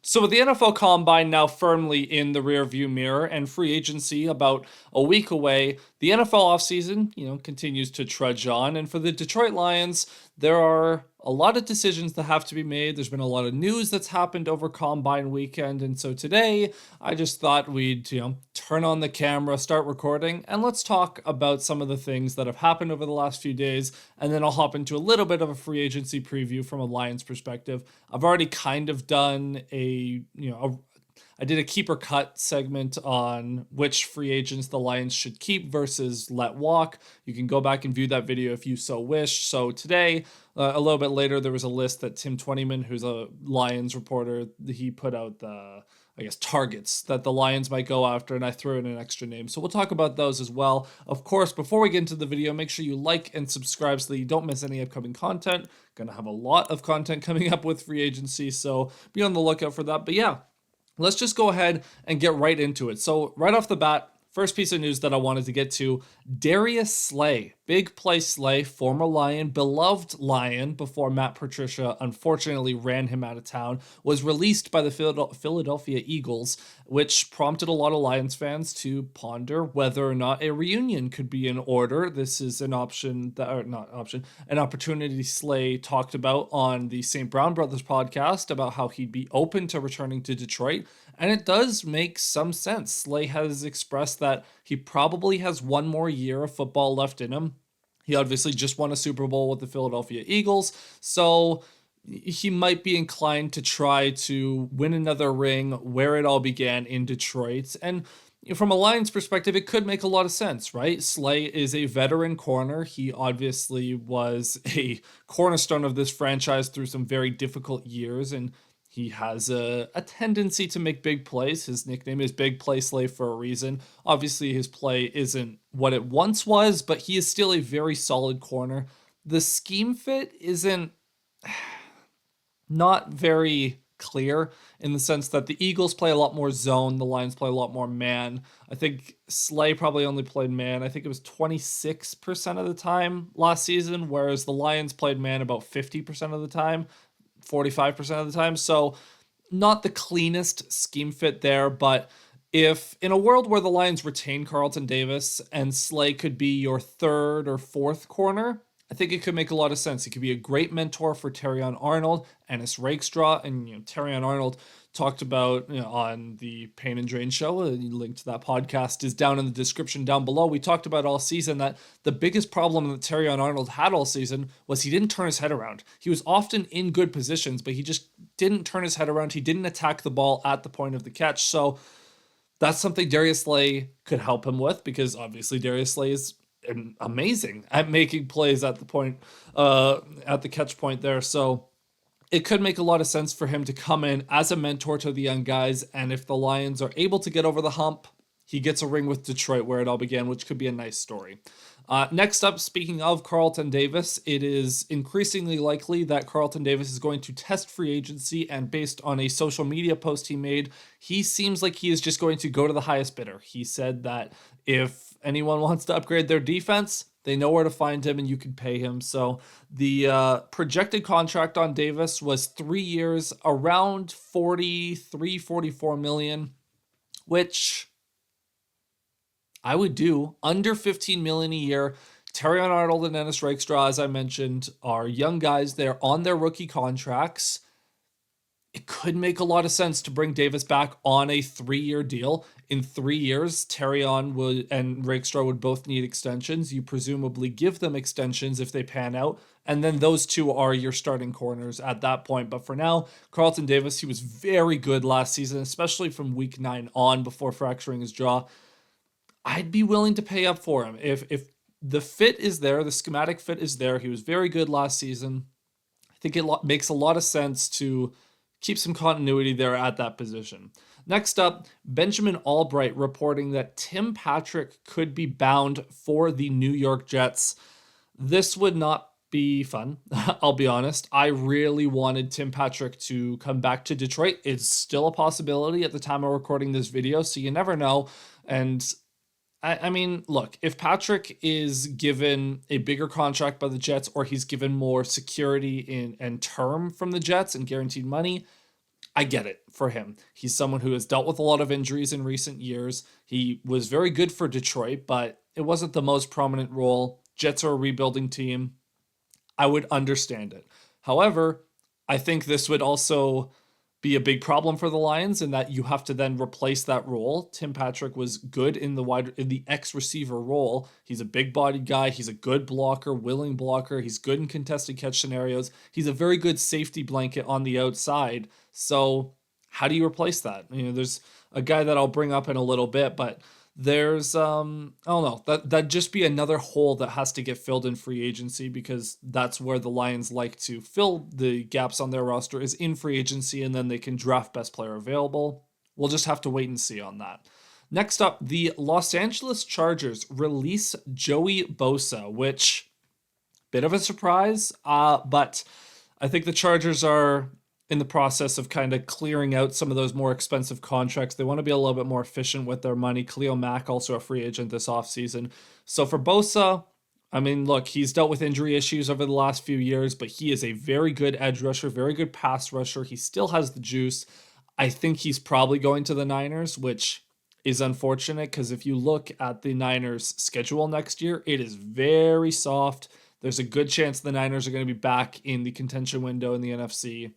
So with the NFL Combine now firmly in the rearview mirror and free agency about a week away, the NFL offseason, continues to trudge on. And for the Detroit Lions, there are a lot of decisions that have to be made. There's been a lot of news that's happened over Combine weekend. And so today, I just thought we'd, turn on the camera, start recording, and let's talk about some of the things that have happened over the last few days. And then I'll hop into a little bit of a free agency preview from a Lions perspective. I've already kind of done I did a keep or cut segment on which free agents the Lions should keep versus let walk. You can go back and view that video if you so wish. So today, a little bit later, there was a list that Tim Twentyman, who's a Lions reporter, he put out targets that the Lions might go after, and I threw in an extra name. So we'll talk about those as well. Of course, before we get into the video, make sure you like and subscribe so that you don't miss any upcoming content. Gonna have a lot of content coming up with free agency, so be on the lookout for that. But yeah, let's just go ahead and get right into it. So right off the bat, first piece of news that I wanted to get to, Darius Slay, big play Slay, former Lion, beloved Lion before Matt Patricia unfortunately ran him out of town, was released by the Philadelphia Eagles, which prompted a lot of Lions fans to ponder whether or not a reunion could be in order. This is an an opportunity Slay talked about on the St. Brown Brothers podcast about how he'd be open to returning to Detroit. And it does make some sense. Slay has expressed that he probably has one more year of football left in him. He obviously just won a Super Bowl with the Philadelphia Eagles, so he might be inclined to try to win another ring where it all began in Detroit. And from a Lions perspective, it could make a lot of sense, right? Slay is a veteran corner. He obviously was a cornerstone of this franchise through some very difficult years, and he has a tendency to make big plays. His nickname is Big Play Slay for a reason. Obviously, his play isn't what it once was, but he is still a very solid corner. The scheme fit isn't not very clear in the sense that the Eagles play a lot more zone, the Lions play a lot more man. I think Slay probably only played man. I think it was 26% of the time last season, whereas the Lions played man about 50% of the time. 45% of the time. So not the cleanest scheme fit there, but if in a world where the Lions retain Carlton Davis and Slay could be your third or fourth corner, I think it could make a lot of sense. He could be a great mentor for Terrion Arnold, Ennis Rakestraw, and Terrion Arnold talked about on the Pain and Drain show. A link to that podcast is down in the description down below. We talked about all season that the biggest problem that Terrion Arnold had all season was he didn't turn his head around. He was often in good positions, but he just didn't turn his head around. He didn't attack the ball at the point of the catch. So that's something Darius Slay could help him with, because obviously Darius Slay is amazing at making plays at the point, at the catch point there. So it could make a lot of sense for him to come in as a mentor to the young guys. And if the Lions are able to get over the hump, he gets a ring with Detroit where it all began, which could be a nice story. Next up, speaking of Carlton Davis, it is increasingly likely that Carlton Davis is going to test free agency, and based on a social media post he made, he seems like he is just going to go to the highest bidder. He said that if anyone wants to upgrade their defense, they know where to find him and you can pay him. So the projected contract on Davis was 3 years, around 44 million, which I would do. Under 15 million a year. Terrion Arnold and Ennis Rakestraw, as I mentioned, are young guys. They're on their rookie contracts. It could make a lot of sense to bring Davis back on a 3-year deal. In 3 years, Terrion and Rakestraw would both need extensions. You presumably give them extensions if they pan out, and then those two are your starting corners at that point. But for now, Carlton Davis, he was very good last season, especially from week 9 on before fracturing his jaw. I'd be willing to pay up for him. If the fit is there, the schematic fit is there, he was very good last season. I think it makes a lot of sense to keep some continuity there at that position. Next up, Benjamin Albright reporting that Tim Patrick could be bound for the New York Jets. This would not be fun, I'll be honest. I really wanted Tim Patrick to come back to Detroit. It's still a possibility at the time of recording this video, so you never know. And I mean, look, if Patrick is given a bigger contract by the Jets, or he's given more security and term from the Jets and guaranteed money, I get it for him. He's someone who has dealt with a lot of injuries in recent years. He was very good for Detroit, but it wasn't the most prominent role. Jets are a rebuilding team. I would understand it. However, I think this would also be a big problem for the Lions in that you have to then replace that role. Tim Patrick was good in the X receiver role. He's a big bodied guy. He's a good blocker, willing blocker. He's good in contested catch scenarios. He's a very good safety blanket on the outside. So how do you replace that? There's a guy that I'll bring up in a little bit, but there's I don't know, that'd just be another hole that has to get filled in free agency, because that's where the Lions like to fill the gaps on their roster, is in free agency, and then they can draft best player available. We'll just have to wait and see on that. Next up, the Los Angeles Chargers release Joey Bosa, which bit of a surprise, but I think the Chargers are in the process of kind of clearing out some of those more expensive contracts. They want to be a little bit more efficient with their money. Khalil Mack, also a free agent this offseason. So for Bosa, I mean, look, he's dealt with injury issues over the last few years, but he is a very good edge rusher, very good pass rusher. He still has the juice. I think he's probably going to the Niners, which is unfortunate, because if you look at the Niners' schedule next year, it is very soft. There's a good chance the Niners are going to be back in the contention window in the NFC.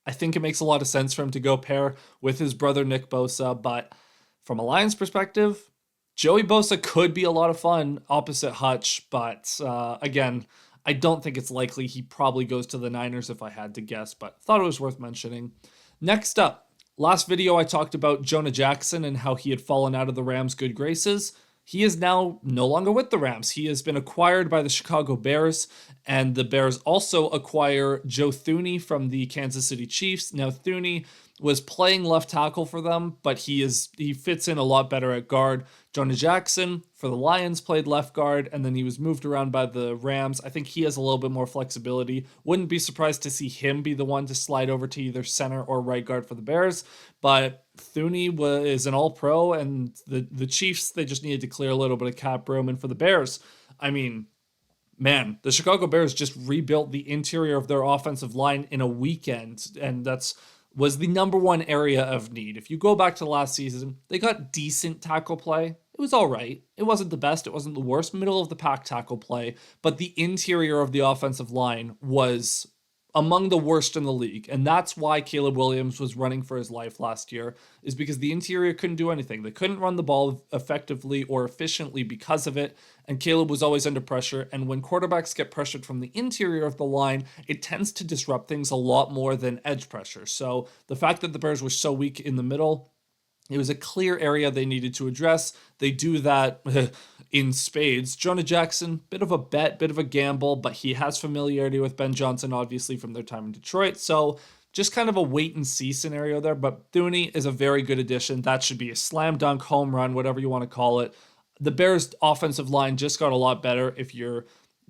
I think it makes a lot of sense for him to go pair with his brother Nick Bosa, but from a Lions perspective, Joey Bosa could be a lot of fun opposite Hutch, but again, I don't think it's likely. He probably goes to the Niners if I had to guess, but thought it was worth mentioning. Next up, last video I talked about Jonah Jackson and how he had fallen out of the Rams' good graces. He is now no longer with the Rams. He has been acquired by the Chicago Bears, and the Bears also acquire Joe Thuney from the Kansas City Chiefs. Now, Thuney was playing left tackle for them, but he fits in a lot better at guard. Jonah Jackson for the Lions played left guard, and then he was moved around by the Rams. I think he has a little bit more flexibility. Wouldn't be surprised to see him be the one to slide over to either center or right guard for the Bears, but Thuney is an all-pro, and the Chiefs, they just needed to clear a little bit of cap room. And for the Bears, I mean, man, the Chicago Bears just rebuilt the interior of their offensive line in a weekend, and was the number one area of need. If you go back to last season, they got decent tackle play. It was all right. It wasn't the best. It wasn't the worst. Middle of the pack tackle play. But the interior of the offensive line was among the worst in the league. And that's why Caleb Williams was running for his life last year, is because the interior couldn't do anything. They couldn't run the ball effectively or efficiently because of it. And Caleb was always under pressure. And when quarterbacks get pressured from the interior of the line, it tends to disrupt things a lot more than edge pressure. So the fact that the Bears were so weak in the middle, it was a clear area they needed to address. They do that in spades. Jonah Jackson, bit of a bet, bit of a gamble, but he has familiarity with Ben Johnson, obviously, from their time in Detroit. So just kind of a wait and see scenario there. But Thuney is a very good addition. That should be a slam dunk, home run, whatever you want to call it. The Bears' offensive line just got a lot better. If you're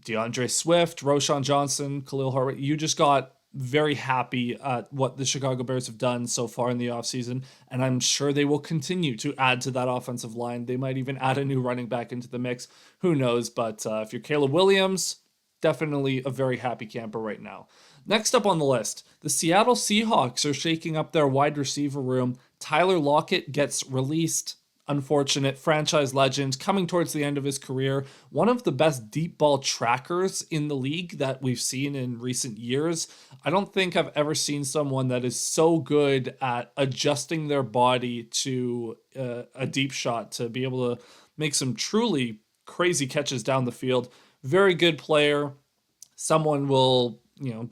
DeAndre Swift, Roshan Johnson, Khalil Herbert, you just got very happy at what the Chicago Bears have done so far in the offseason, and I'm sure they will continue to add to that offensive line. They might even add a new running back into the mix. Who knows? But if you're Caleb Williams, definitely a very happy camper right now. Next up on the list, the Seattle Seahawks are shaking up their wide receiver room. Tyler Lockett gets released. Unfortunate, franchise legend, coming towards the end of his career. One of the best deep ball trackers in the league that we've seen in recent years. I don't think I've ever seen someone that is so good at adjusting their body to a deep shot to be able to make some truly crazy catches down the field. Very good player. Someone will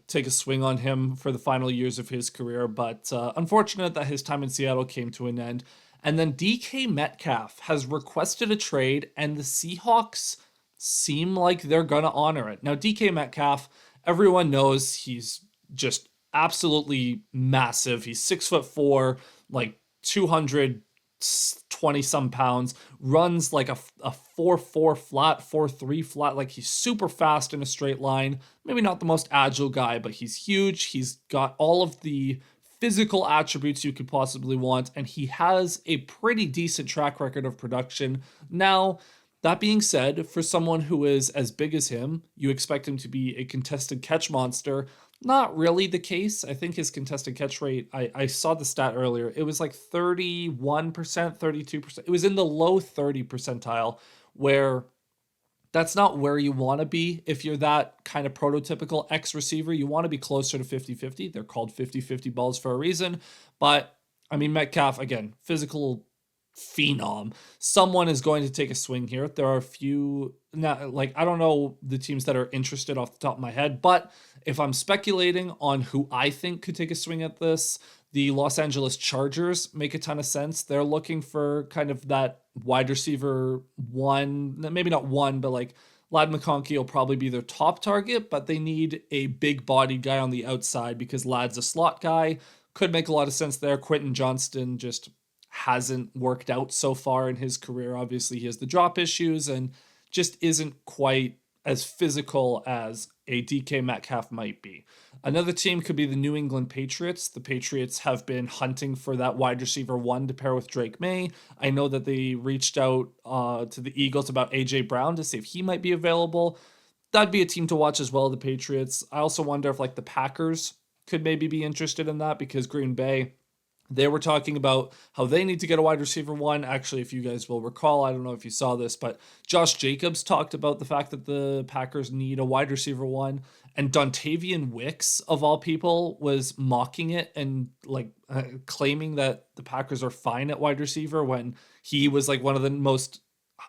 take a swing on him for the final years of his career, but unfortunate that his time in Seattle came to an end. And then DK Metcalf has requested a trade, and the Seahawks seem like they're going to honor it. Now, DK Metcalf, everyone knows he's just absolutely massive. He's 6'4", like 220 some pounds, runs like a 4.4 flat, 4.3 flat. Like, he's super fast in a straight line. Maybe not the most agile guy, but he's huge. He's got all of the physical attributes you could possibly want, and he has a pretty decent track record of production. Now, That being said, for someone who is as big as him, you expect him to be a contested catch monster. Not really the case. I think his contested catch rate, I saw the stat earlier, it was like 31%, 32%. It was in the low 30 percentile, where that's not where you want to be if you're that kind of prototypical X receiver. You want to be closer to 50-50. They're called 50-50 balls for a reason. But I mean, Metcalf, again, physical phenom. Someone is going to take a swing here. There are a few, now, like, I don't know the teams that are interested off the top of my head, but if I'm speculating on who I think could take a swing at this, the Los Angeles Chargers make a ton of sense. They're looking for kind of that wide receiver one, maybe not one, but like Lad McConkey will probably be their top target, but they need a big bodied guy on the outside because Lad's a slot guy. Could make a lot of sense there. Quentin Johnston just hasn't worked out so far in his career. Obviously, he has the drop issues and just isn't quite as physical as a DK Metcalf might be. Another team could be the New England Patriots. The Patriots have been hunting for that wide receiver one to pair with Drake May. I know that they reached out to the Eagles about AJ Brown to see if he might be available. That'd be a team to watch as well, the Patriots. I also wonder if like the Packers could maybe be interested in that because Green Bay, they were talking about how they need to get a wide receiver one. Actually, if you guys will recall, I don't know if you saw this, but Josh Jacobs talked about the fact that the Packers need a wide receiver one. And Dontavian Wicks, of all people, was mocking it and like claiming that the Packers are fine at wide receiver when he was like one of the most,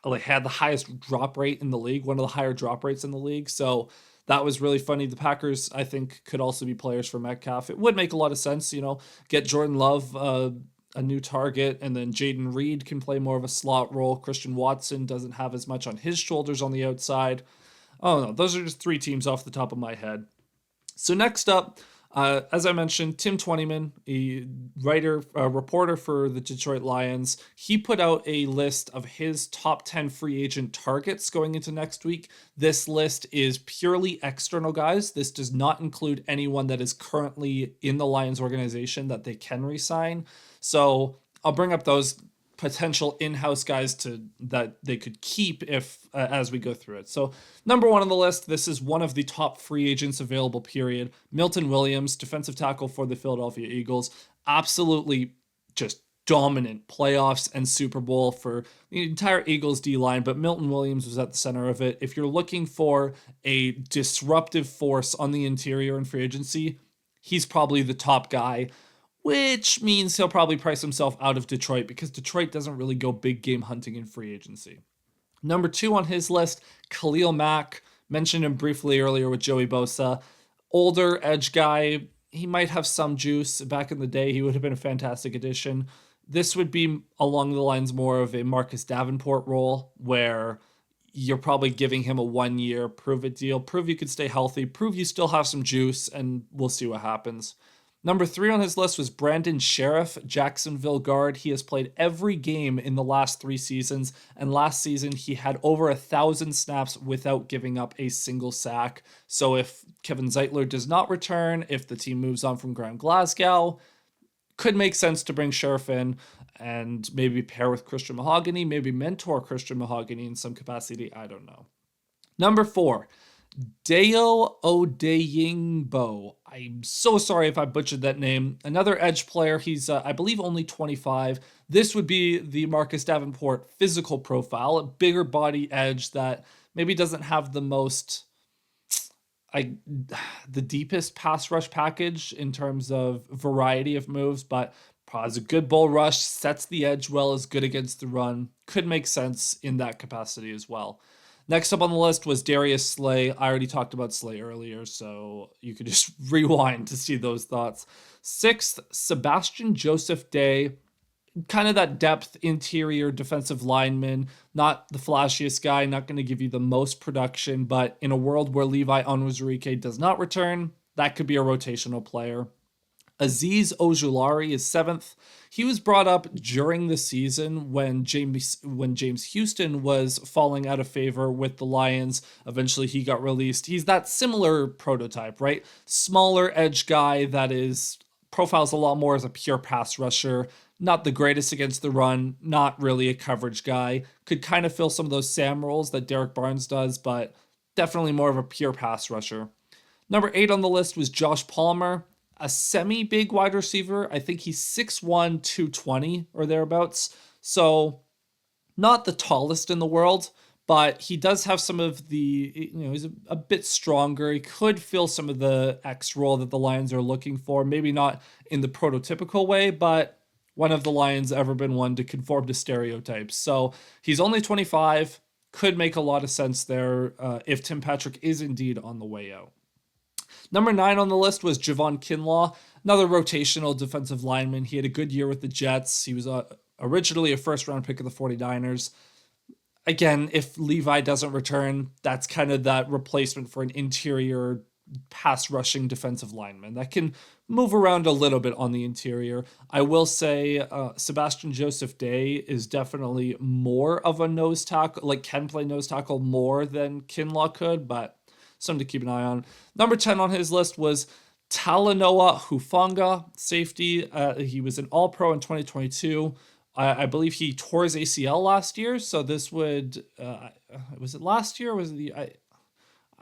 like had the highest drop rate in the league, one of the higher drop rates in the league. So that was really funny. The Packers, I think, could also be players for Metcalf. It would make a lot of sense, get Jordan Love a new target, and then Jaden Reed can play more of a slot role. Christian Watson doesn't have as much on his shoulders on the outside. Oh no, those are just three teams off the top of my head. So next up, as I mentioned, Tim Twentyman, a reporter for the Detroit Lions, he put out a list of his top 10 free agent targets going into next week. This list is purely external guys. This does not include anyone that is currently in the Lions organization that they can re-sign. So I'll bring up those potential in-house guys that they could keep if as we go through it. So number one on the list, this is one of the top free agents available, period. Milton Williams, defensive tackle for the Philadelphia Eagles. Absolutely just dominant playoffs and Super Bowl for the entire Eagles D-line, but Milton Williams was at the center of it. If you're looking for a disruptive force on the interior in free agency, he's probably the top guy, which means he'll probably price himself out of Detroit because Detroit doesn't really go big game hunting in free agency. Number two on his list, Khalil Mack. Mentioned him briefly earlier with Joey Bosa. Older edge guy. He might have some juice. Back in the day, he would have been a fantastic addition. This would be along the lines more of a Marcus Davenport role where you're probably giving him a 1-year prove-it deal. Prove you could stay healthy. Prove you still have some juice, and we'll see what happens. Number three on his list was Brandon Sheriff, Jacksonville guard. He has played every game in the last 3 seasons, and last season he had over 1,000 snaps without giving up a single sack. So if Kevin Zeitler does not return, if the team moves on from Graham Glasgow, could make sense to bring Sheriff in and maybe pair with Christian Mahogany, maybe mentor Christian Mahogany in some capacity. I don't know. Number 4, Deo Odeyingbo. I'm so sorry if I butchered that name. Another edge player. He's, I believe, only 25. This would be the Marcus Davenport physical profile, a bigger body edge that maybe doesn't have the most, the deepest pass rush package in terms of variety of moves, but has a good bull rush, sets the edge well, is good against the run. Could make sense in that capacity as well. Next up on the list was Darius Slay. I already talked about Slay earlier, so you could just rewind to see those thoughts. 6th, Sebastian Joseph Day. Kind of that depth interior defensive lineman. Not the flashiest guy, not going to give you the most production, but in a world where Levi Onwuzurike does not return, that could be a rotational player. Azeez Ojulari is 7th. He was brought up during the season when James Houston was falling out of favor with the Lions. Eventually he got released. He's that similar prototype, right? Smaller edge guy that is profiles a lot more as a pure pass rusher. Not the greatest against the run, not really a coverage guy. Could kind of fill some of those Sam roles that Derek Barnes does, but definitely more of a pure pass rusher. Number 8 on the list was Josh Palmer, a semi-big wide receiver. I think he's 6'1", 220 or thereabouts. So not the tallest in the world, but he does have some of the, he's a bit stronger. He could fill some of the X role that the Lions are looking for. Maybe not in the prototypical way, but when have the Lions ever been one to conform to stereotypes? So he's only 25, could make a lot of sense there if Tim Patrick is indeed on the way out. Number 9 on the list was Javon Kinlaw, another rotational defensive lineman. He had a good year with the Jets. He was originally a first-round pick of the 49ers. Again, if Levi doesn't return, that's kind of that replacement for an interior pass-rushing defensive lineman that can move around a little bit on the interior. I will say Sebastian Joseph Day is definitely more of a nose tackle, like can play nose tackle more than Kinlaw could, but something to keep an eye on. Number 10 on his list was Talanoa Hufanga, safety. He was an All-Pro in 2022. I believe he tore his ACL last year, so this would was it last year? Or was it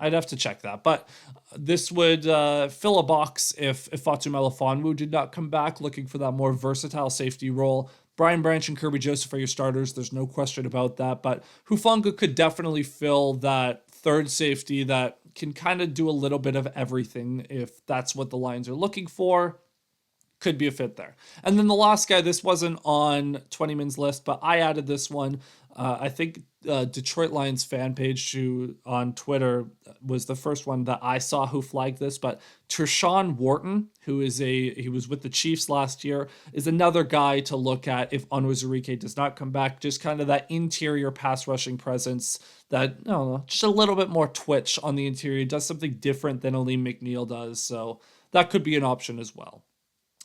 I'd have to check that, but this would fill a box if Fatu Melifonwu did not come back, looking for that more versatile safety role. Brian Branch and Kirby Joseph are your starters. There's no question about that, but Hufanga could definitely fill that third safety that can kind of do a little bit of everything if that's what the Lions are looking for. Could be a fit there. And then the last guy, this wasn't on 20 Min's list, but I added this one. I think Detroit Lions fan page who on Twitter was the first one that I saw who flagged this, but Tershawn Wharton, he was with the Chiefs last year, is another guy to look at if Onwuzurike does not come back. Just kind of that interior pass rushing presence that, I don't know, just a little bit more twitch on the interior, does something different than Aleem McNeil does. So that could be an option as well.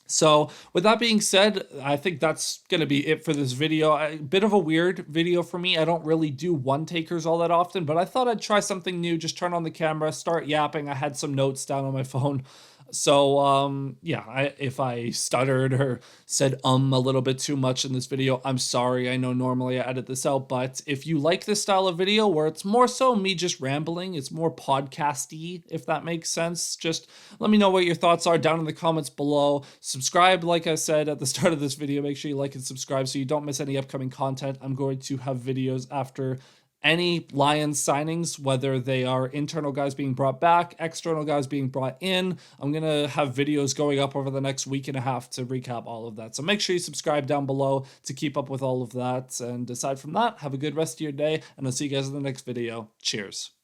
So with that being said, I think that's going to be it for this video. A bit of a weird video for me. I don't really do one takers all that often, but I thought I'd try something new. Just turn on the camera, start yapping. I had some notes down on my phone. So, if I stuttered or said a little bit too much in this video, I'm sorry. I know normally I edit this out, but if you like this style of video where it's more so me just rambling, it's more podcasty, if that makes sense, just let me know what your thoughts are down in the comments below. Subscribe, like I said at the start of this video. Make sure you like and subscribe so you don't miss any upcoming content. I'm going to have videos after any Lions signings, whether they are internal guys being brought back, external guys being brought in. I'm going to have videos going up over the next week and a half to recap all of that. So make sure you subscribe down below to keep up with all of that. And aside from that, have a good rest of your day, and I'll see you guys in the next video. Cheers.